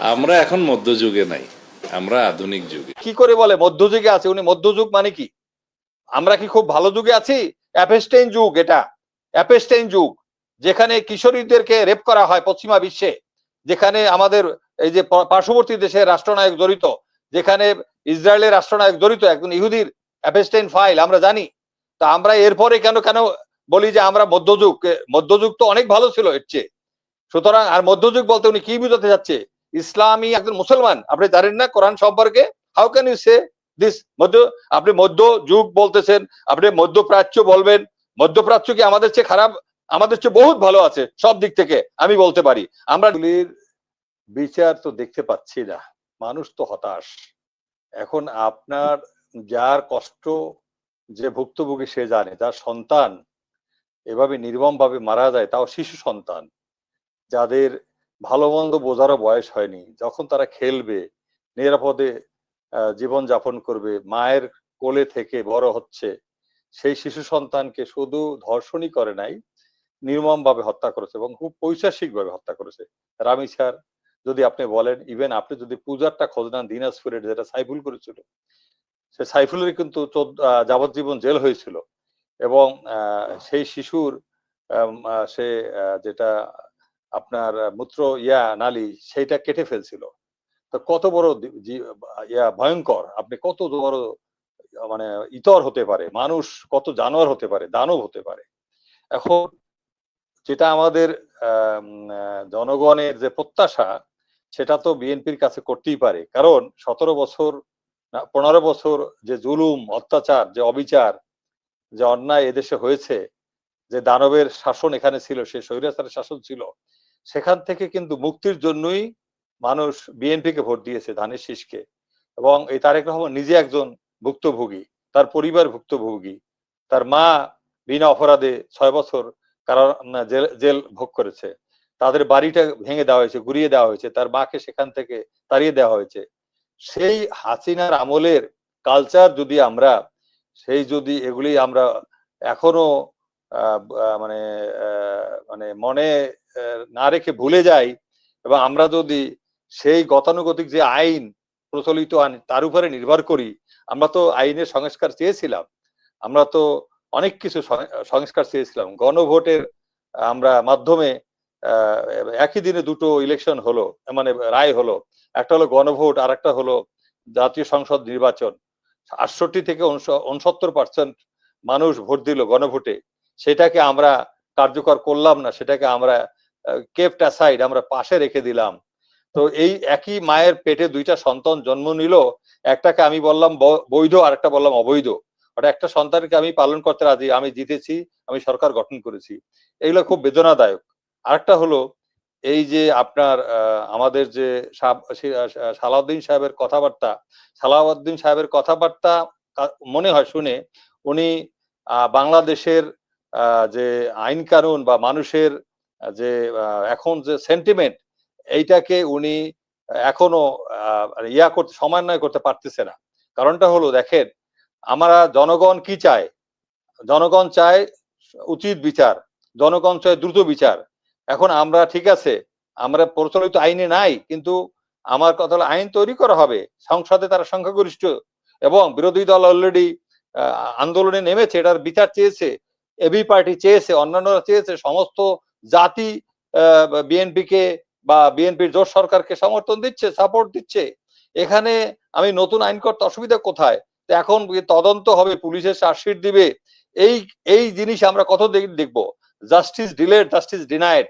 আমরা এখন মধ্যযুগে নাই, আমরা আধুনিক যুগে। কি করে বলে মধ্যযুগে আছে উনি? মধ্যযুগ মানে কি? আমরা কি খুব ভালো যুগে আছি? অ্যাপেস্টাইন যুগ এটা, অ্যাপেস্টাইন যুগ, যেখানে কিশোরীদেরকে রেপ করা হয় পশ্চিমা বিশ্বে, যেখানে আমাদের এই যে পার্শ্ববর্তী দেশের রাষ্ট্রনায়ক জড়িত, যেখানে ইসরায়েলের রাষ্ট্রনায়ক জড়িত, একজন ইহুদির অ্যাপেস্টাইন ফাইল আমরা জানি। তা আমরা এরপরে কেন কেন বলি যে আমরা মধ্যযুগ? মধ্যযুগ তো অনেক ভালো ছিল এর চেয়ে। সুতরাং আর মধ্যযুগ বলতে উনি কি বুঝাতে যাচ্ছে? ইসলামী একজন মুসলমান, আপনি জানেন না কোরআন সম্পর্কে? How can you say this মধ্য? আপনি মধ্য যুগ বলতেছেন, আপনি মধ্যপ্রাচ্য বলবেন। মধ্যপ্রাচ্য কি আমাদের চেয়ে খারাপ? আমাদের চেয়ে বহুত ভালো আছে সব দিক থেকে, আমি বলতে পারি। আমরা বিচার তো দেখতে পাচ্ছি না, মানুষ তো হতাশ। এখন আপনার যার কষ্ট, যে ভুক্তভোগী সে জানে, যার সন্তান এভাবে নির্মম ভাবে মারা যায়, তাও শিশু সন্তান, যাদের ভালো মন্দ বোঝারও বয়স হয়নি, যখন তারা খেলবে, নিরাপদে জীবন যাপন করবে, মায়ের কোলে থেকে বড় হচ্ছে, সেই শিশু সন্তানকে শুধু ধর্ষণই করে নাই, নির্মম ভাবে হত্যা করেছে এবং খুব পৈশাসিক ভাবে হত্যা করেছে। রামি স্যার, যদি আপনি বলেন, ইভেন আপনি যদি পূজারটা খোঁজ নেন, দিনাজপুরের যেটা সাইফুল করেছিল, সে সাইফুলের কিন্তু যাবজ্জীবন জেল হয়েছিল এবং সেই শিশুর সে যেটা আপনার মূত্র নালী সেইটা কেটে ফেলছিল। তো কত বড় ভয়ঙ্কর! আপনি কত বড় মানে ইতর হতে পারে, মানুষ কত জানোয়ার হতে পারে, দানব হতে পারে। এখন যেটা আমাদের জনগণের যে প্রত্যাশা, সেটা তো বিএনপির কাছে করতেই পারে। কারণ ১৭ বছর না ১৫ বছর যে জুলুম, অত্যাচার, যে অবিচার, যে অন্যায় এদেশে হয়েছে, যে দানবের শাসন এখানে ছিল, সে স্বৈরাচারের শাসন ছিল, সেখান থেকে কিন্তু মুক্তির জন্যই মানুষ বিএনপিকে ভোট দিয়েছে, ধানের শীষকে। এবং এই তারেক রহমান নিজে একজন ভুক্তভোগী, তার পরিবার ভুক্তভোগী, তার মা বিনা অপরাধে ৬ বছর কারণ জেল ভোগ করেছে, তাদের বাড়িটা ভেঙে দেওয়া হয়েছে, গুড়িয়ে দেওয়া হয়েছে, তার মাকে সেখান থেকে তাড়িয়ে দেওয়া হয়েছে। সেই হাসিনার আমলের কালচার যদি আমরা, সেই যদি এগুলি আমরা এখনো মানে মানে মনে না রেখে ভুলে যাই, এবং আমরা যদি সেই গতানুগতিক যে আইন প্রচলিত আইন তার উপরে নির্ভর করি। আমরা তো আইনের সংস্কার চেয়েছিলাম, আমরা তো অনেক কিছু সংস্কার চেয়েছিলাম। গণভোটের আমরা মাধ্যমে একই দিনে দুটো ইলেকশন হলো, মানে রায় হলো। একটা হলো গণভোট, আর একটা হলো জাতীয় সংসদ নির্বাচন। ৬৮ থেকে ৬৯% মানুষ ভোট দিল গণভোটে। সেটাকে আমরা কার্যকর করলাম না, সেটাকে আমরা কেপ্ট অ্যাসাইড, আমরা পাশে রেখে দিলাম। তো এই একই মায়ের পেটে ২টা সন্তান জন্ম নিল, একটাকে আমি বললাম বৈধ, আর একটা বললাম অবৈধ। ওটা একটা সন্তানকে আমি পালন করতে রাজি, আমি জিতেছি, আমি সরকার গঠন করেছি। এগুলো খুব বেদনাদায়ক। আরেকটা হলো এই যে আপনার আমাদের যে সালাউদ্দিন সাহেবের কথাবার্তা, সালাউদ্দিন সাহেবের কথাবার্তা মনে হয় শুনে উনি বাংলাদেশের যে আইন কানুন বা মানুষের যে এখন যে সেন্টিমেন্ট, এইটাকে উনি এখনো করতে, সমন্বয় করতে পারতেছে না। কারণটা হলো, দেখেন, আমরা জনগণ কি চায়? জনগণ চায় উচিত বিচার, জনগণ চায় দ্রুত বিচার। এখন আমরা ঠিক আছে, আমরা প্রচলিত আইনে নাই, কিন্তু আমার কথা হলো আইন তৈরি করা হবে, সংসদে তারা সংখ্যাগরিষ্ঠ এবং বিরোধী দল অলরেডি আন্দোলনে নেমেছে, এটার বিচার চেয়েছে, এবি পার্টি চেয়েছে, অন্যান্যরা চেয়েছে, সমস্ত জাতি বিএনপিকে বা বিএনপির জোট সরকারকে সমর্থন দিচ্ছে, সাপোর্ট দিচ্ছে। এখানে আমি নতুন আইন করতে অসুবিধা কোথায়? এখন তদন্ত হবে, পুলিশের চার্জশিট দিবে, এই এই জিনিস আমরা কত দেখবো? Justice delayed, justice denied.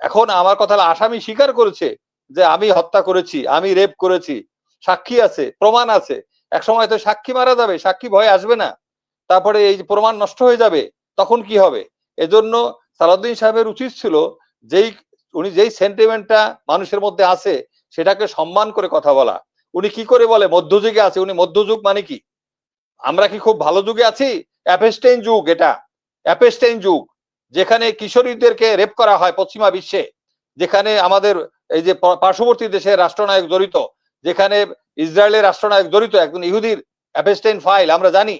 এখন আমার কথা হলো, আসামি স্বীকার করেছে যে আমি হত্যা করেছি, আমি রেপ করেছি, সাক্ষী আছে, প্রমাণ আছে। এক সময় তো সাক্ষী মারা যাবে, সাক্ষী ভয়ে আসবে না, তারপরে এই প্রমাণ নষ্ট হয়ে যাবে, তখন কি হবে? এজন্য সালাউদ্দিন সাহেবের উচিত ছিল, যেই উনি যেই সেন্টিমেন্টটা মানুষের মধ্যে আছে, সেটাকে সম্মান করে কথা বলা। উনি কি করে বলে মধ্যযুগে আছে? উনি মধ্যযুগ মানে কি? আমরা কি খুব ভালো যুগে আছি? অ্যাপেস্টাইন যুগ এটা, অ্যাপেস্টাইন যুগ, যেখানে কিশোরীদেরকে রেপ করা হয় পশ্চিমা বিশ্বে, যেখানে আমাদের এই যে পার্শ্ববর্তী দেশের রাষ্ট্রনায়ক জড়িত, যেখানে ইসরায়েলের রাষ্ট্রনায়ক জড়িত, একজন ইহুদির অ্যাপেস্টাইন ফাইল আমরা জানি।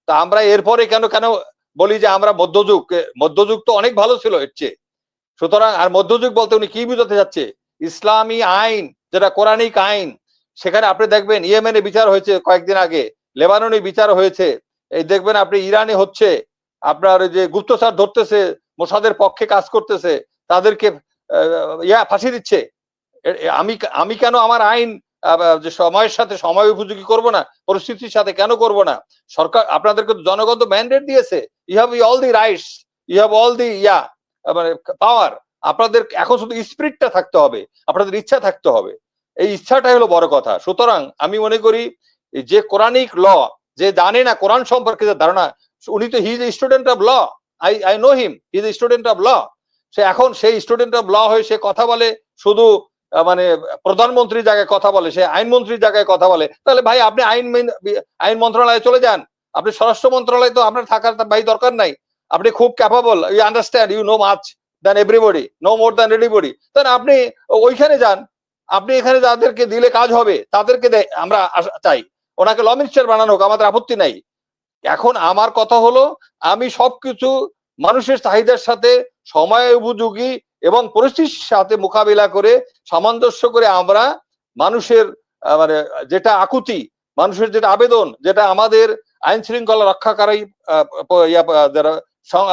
তা আমরা এরপরে কেন কেন বলি যে আমরা মধ্যযুগ? মধ্যযুগ তো অনেক ভালো ছিল এর চেয়ে। সুতরাং আর মধ্যযুগ বলতে উনি কি বুঝাতে যাচ্ছে? ইসলামী আইন যেটা কোরআনিক আইন, সেখানে আপনি দেখবেন ইয়েমেনে বিচার হয়েছে কয়েকদিন আগে, লেবাননে বিচার হয়েছে, এই দেখবেন আপনি ইরানে হচ্ছে, আপনার ওই যে গুপ্তচর ধরতেছে, মোসাদের পক্ষে কাজ করতেছে, তাদেরকে ফাঁসি দিচ্ছে। আমি আমি কেন আমার আইন যে সময়ের সাথে সময় উপযোগী করব না, পরিস্থিতির সাথে কেন করব না? সরকার আপনাদেরকে জনগণ তো ম্যান্ডেট দিয়েছে, you have all the rights, you have all the মানে পাওয়ার। আপনাদের এখন শুধু স্পিরিটটা থাকতে হবে, আপনাদের ইচ্ছা থাকতে হবে, এই ইচ্ছাটাই হলো বড় কথা। সুতরাং আমি মনে করি যে কোরআনিক ল, যে জানে না কোরআন সম্পর্কে যে ধারণা, উনি তো he is a student of law, I know him, he is a student of law. সে এখন সেই স্টুডেন্ট অফ ল হয়ে সে কথা বলে শুধু মানে প্রধানমন্ত্রীর জায়গায় কথা বলে, সে আইনমন্ত্রীর জায়গায় কথা বলে, তাহলে ভাই আপনি আইন মন্ত্রণালয়ে চলে যান, আপনি স্বরাষ্ট্র মন্ত্রণালয়ে তো আপনার থাকার ভাই দরকার নাই, আপনি খুব capable, you understand, you know much than everybody, no more than everybody, তাহলে আপনি ওইখানে যান। আপনি এখানে যাদেরকে দিলে কাজ হবে তাদেরকে আমরা চাই, ওনাকে ল মিনিস্টার বানানো হোক, আমাদের আপত্তি নাই। এখন আমার কথা হলো, আমি সবকিছু মানুষের চাহিদার সাথে সময় উপযোগী এবং পরিস্থিতির সাথে মোকাবিলা করে সামঞ্জস্য করে আমরা মানুষের মানে যেটা আকুতি, মানুষের যেটা আবেদন, যেটা আমাদের আইন শৃঙ্খলা রক্ষাকারী যারা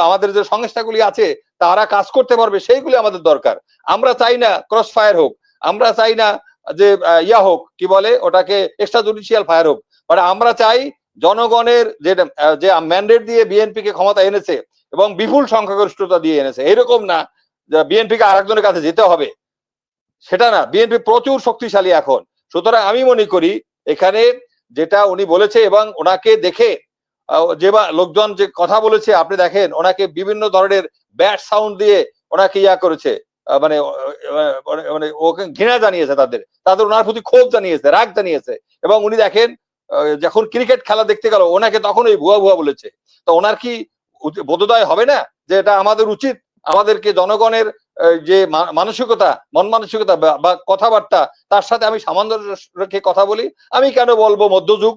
আমাদের যে সংস্থাগুলি আছে তারা কাজ করতে পারবে, সেইগুলি আমাদের দরকার। আমরা চাই না ক্রস ফায়ার হোক, আমরা চাই না যে হোক, কি বলে ওটাকে, এক্সট্রা জুডিশিয়াল ফায়ার হোক, বাট আমরা চাই জনগণের যে ম্যান্ডেট দিয়ে বিএনপি কে ক্ষমতা এনেছে এবং বিপুল সংখ্যাগরিষ্ঠতা দিয়ে এনেছে, এরকম না বিএনপি কে আরেকজনের কাছে যেতে হবে, সেটা না। বিএনপি প্রচুর শক্তিশালী এখন। সুতরাং আমি মনে করি এখানে যেটা উনি বলেছে এবং ওনাকে দেখে যে লোকজন যে কথা বলেছে, আপনি দেখেন ওনাকে বিভিন্ন ধরনের ব্যাড সাউন্ড দিয়ে ওনাকে করেছে, মানে মানে ওকে ঘৃণা জানিয়েছে, তাদের ওনার প্রতি ক্ষোভ জানিয়েছে, রাগ জানিয়েছে। এবং উনি দেখেন যখন ক্রিকেট খেলা দেখতে গেল ওনাকে তখন ওই ভুয়া ভুয়া বলেছে। তো ওনার কি বোধোদয় হবে না যে এটা আমাদের উচিত, আমাদেরকে জনগণের যে মানসিকতা, মন মানসিকতা বা কথাবার্তা, তার সাথে আমি সামঞ্জস্য রেখে কথা বলি। আমি কেন বলবো মধ্যযুগ?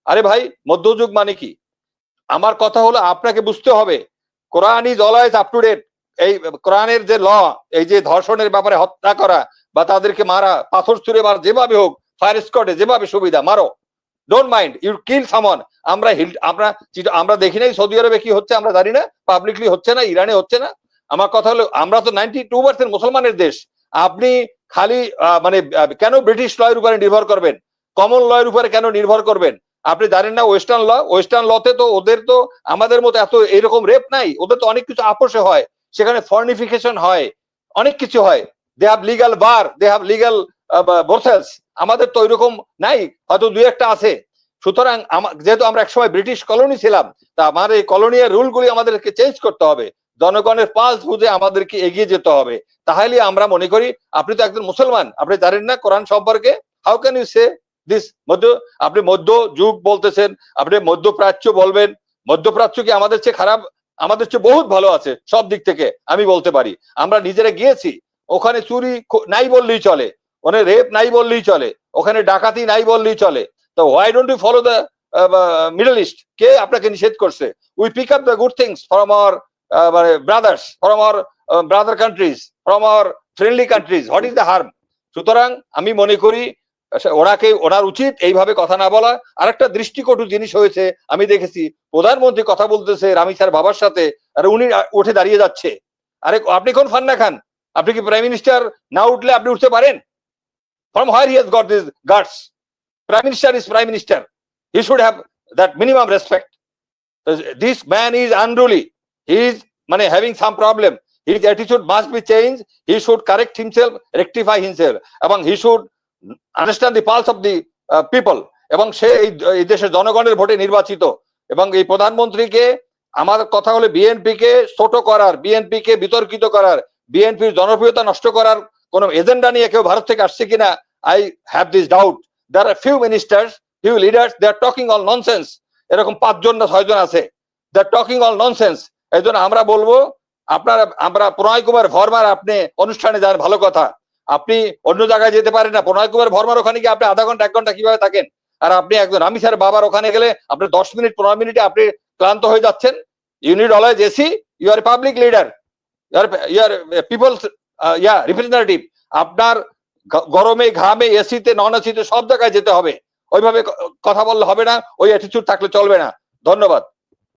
আরে ভাই, মধ্যযুগ মানে কি? আমার কথা হলো আপনাকে বুঝতে হবে Quran is always up to date. এই কোরআনের যে ল, এই যে ধর্ষণের ব্যাপারে, হত্যা করা বা তাদেরকে মারা, পাথর ছুঁড়ে মারা, যেভাবে হোক, ফায়ার স্কোয়াডে যেভাবে সুবিধা মারো, ডোন্ট মাইন্ড, ইউ কিল সামন। আমরা দেখি নাই সৌদি আরবে কি হচ্ছে, আমরা জানি না, পাবলিকলি হচ্ছে না, ইরানে হচ্ছে না। আমার কথা হলো আমরা তো 92% মুসলমানের দেশ। আপনি খালি মানে কেন ব্রিটিশ লয়ের উপরে নির্ভর করবেন, কমন লয়ের উপরে কেন নির্ভর করবেন? আপনি জানেন না ওয়েস্টার্ন লতে তো ওদের তো আমাদের মতো এত এরকম রেপ নাই, ওদের তো অনেক কিছু আপোষে হয়, সেখানে ফর্নিফিকেশন হয়, অনেক কিছু হয়, they have legal bars, they have legal brothels. আমাদের তো ওইরকম নাই, হয়তো দুই একটা আছে। সুতরাং যেহেতু আমরা একসময় ব্রিটিশ কলোনি ছিলাম, তা আমার এই কলোনিয়ার রুলগুলি আমাদেরকে চেঞ্জ করতে হবে, জনগণের পালস বুঝে আমাদেরকে এগিয়ে যেতে হবে। তাহলে আমরা মনে করি, আপনি তো একজন মুসলমান, আপনি জানেন না কোরআন সম্পর্কে, how can you say this আপনি মধ্য যুগ বলতেছেন, আপনি মধ্যপ্রাচ্য বলবেন। মধ্যপ্রাচ্য কি আমাদের চেয়ে খারাপ? আমাদের চেয়ে বহুত ভালো আছে সব দিক থেকে, আমি বলতে পারি। আমরা নিজেরা গিয়েছি, ওখানে চুরি নাই বললেই চলে, ওখানে রেপ নাই বললেই চলে, ওখানে ডাকাতি নাই বললেই চলে। তো why don't you follow the Middle East? কে আপনাকে নিষেধ করছে? We pick up the good things from our brothers, from our brother countries, from our friendly countries. What is the harm? সুতরাং আমি মনে করি ওনার উচিত এইভাবে কথা না বলা। আরেকটা দৃষ্টিকটু জিনিস হয়েছে, আমি দেখেছি প্রধানমন্ত্রী কথা বলতেছে রামি স্যার বাবার সাথে, আর উনি উঠে দাঁড়িয়ে যাচ্ছে। আরে আপনি কোন ফান্না খান? আপনি কি প্রাইম মিনিস্টার না উঠলে আপনি উঠতে পারেন? From where he has got these guts? Prime Minister is Prime Minister. He should have that minimum respect. This man is unruly. He is having some problem. His attitude must be changed. He should correct himself, rectify himself, এবং he should understand the pulse of the people. এবং সে এই দেশের জনগণের ভোটে নির্বাচিত। এবং এই প্রধানমন্ত্রীকে, আমার কথা হলো বিএনপি কে ছোট করার, বিএনপি কে বিতর্কিত করার, বিএনপির জনপ্রিয়তা নষ্ট করার কোন এজেন্ডা নিয়ে কেউ ভারত থেকে আসছে কিনা, I have this doubt. There are few ministers, few leaders, they are talking all nonsense. এরকম 5 জন না 6 জন আছে, they are talking all nonsense. এই জন্য আমরা বলবো, আমরা প্রণয় কুমার ভর্মার আপনি অনুষ্ঠানে যান, ভালো কথা, আপনি অন্য জায়গায় যেতে পারেন না। প্রণয় কুমার ভর্মার ওখানে গিয়ে আপনি আধা ঘন্টা 1 ঘন্টা কিভাবে থাকেন? আর আপনি একজন আমি স্যার বাবার ওখানে গেলে আপনি 10 মিনিট 15 মিনিটে আপনি ক্লান্ত হয়ে যাচ্ছেন। You need always AC. You are public leader, you are people's representative. আপনার গরমে ঘামে এসিতে নন এসিতে সব জায়গায় যেতে হবে, ওইভাবে কথা বললে হবে না, ওই অ্যাটিটিউড থাকলে চলবে না। ধন্যবাদ।